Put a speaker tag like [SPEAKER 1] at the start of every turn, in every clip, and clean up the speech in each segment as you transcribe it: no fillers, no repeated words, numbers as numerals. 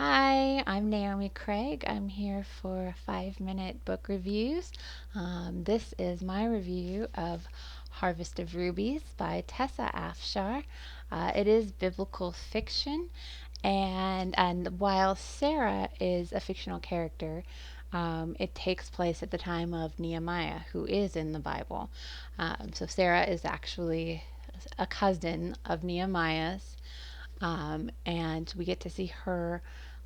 [SPEAKER 1] Hi, I'm Naomi Craig. I'm here for 5-minute book reviews. This is my review of Harvest of Rubies by Tessa Afshar. It is biblical fiction, and while Sarah is a fictional character, it takes place at the time of Nehemiah, who is in the Bible. So Sarah is actually a cousin of Nehemiah's, and we get to see her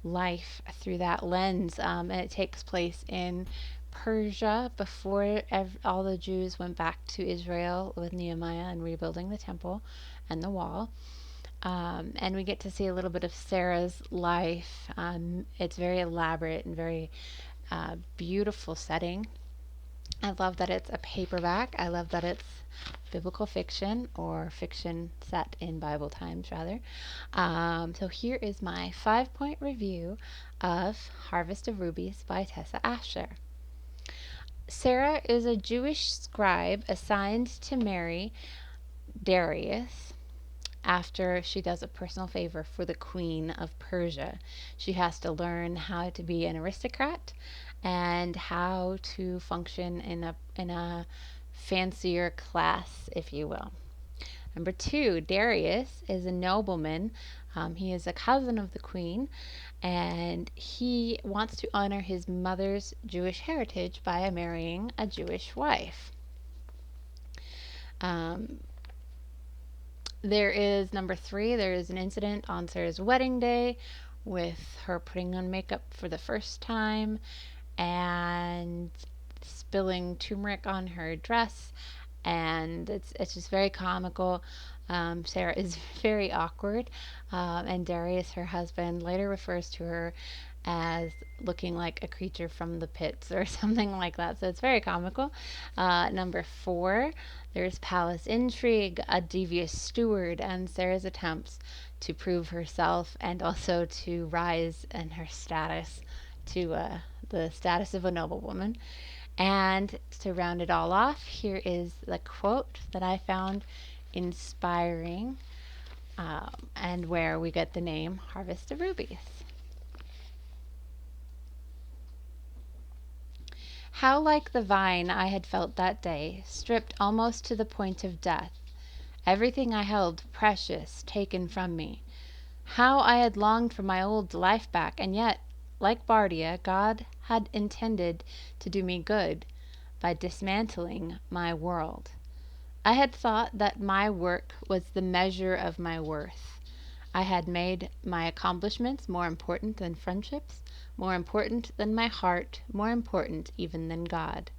[SPEAKER 1] life through that lens. And it takes place in Persia before all the Jews went back to Israel with Nehemiah and rebuilding the temple and the wall. And we get to see a little bit of Sarah's life. It's very elaborate and very beautiful setting. I love that it's a paperback. I love that it's biblical fiction, or fiction set in Bible times, rather. So here is my 5-point review of Harvest of Rubies by Tessa Afshar. Sarah is a Jewish scribe assigned to marry Darius after she does a personal favor for the Queen of Persia. She has to learn how to be an aristocrat and how to function in a fancier class, if you will. Number 2, Darius is a nobleman. He is a cousin of the queen, and he wants to honor his mother's Jewish heritage by marrying a Jewish wife. Um, there is number 3, there is an incident on Sarah's wedding day with her putting on makeup for the first time and spilling turmeric on her dress, and it's just very comical. Sarah is very awkward, and Darius, her husband, later refers to her as looking like a creature from the pits or something like that. So it's very comical. Number 4, there's palace intrigue, a devious steward, and Sarah's attempts to prove herself and also to rise in her status to the status of a noblewoman. And to round it all off, here is the quote that I found inspiring, and where we get the name Harvest of Rubies. How like the vine I had felt that day, stripped almost to the point of death, everything I held precious taken from me. How I had longed for my old life back, and yet, like Bardia, God had intended to do me good by dismantling my world. I had thought that my work was the measure of my worth. I had made my accomplishments more important than friendships, more important than my heart, more important even than God.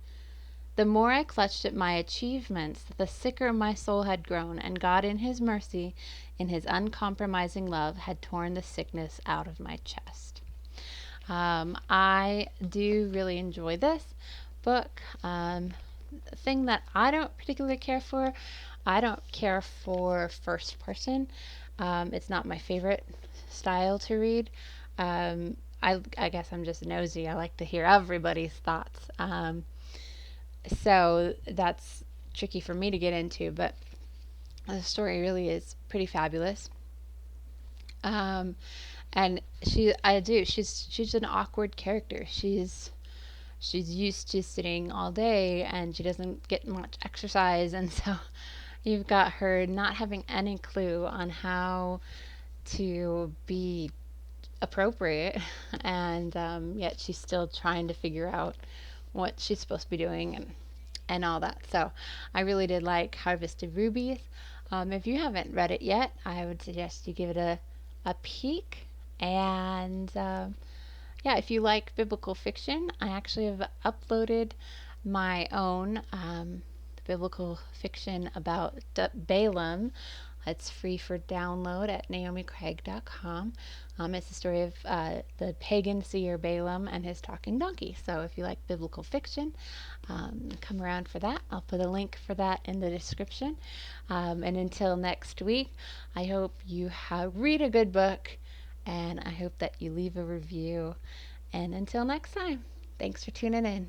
[SPEAKER 1] The more I clutched at my achievements, the sicker my soul had grown, and God, in His mercy, in His uncompromising love, had torn the sickness out of my chest. I do really enjoy this book. Thing that I don't particularly care for, I don't care for first person. It's not my favorite style to read. I guess I'm just nosy. I like to hear everybody's thoughts. So that's tricky for me to get into, but the story really is pretty fabulous. Um, and she's an awkward character. She's used to sitting all day, and she doesn't get much exercise, and so you've got her not having any clue on how to be appropriate, and yet she's still trying to figure out what she's supposed to be doing, and all that. So I really did like Harvest of Rubies. If you haven't read it yet, I would suggest you give it a peek. And yeah, if you like biblical fiction, I actually have uploaded my own biblical fiction about Balaam. It's free for download at naomicraig.com. It's the story of the pagan seer Balaam and his talking donkey. So if you like biblical fiction, come around for that. I'll put a link for that in the description. And until next week, I hope you read a good book, and I hope that you leave a review. And until next time, thanks for tuning in.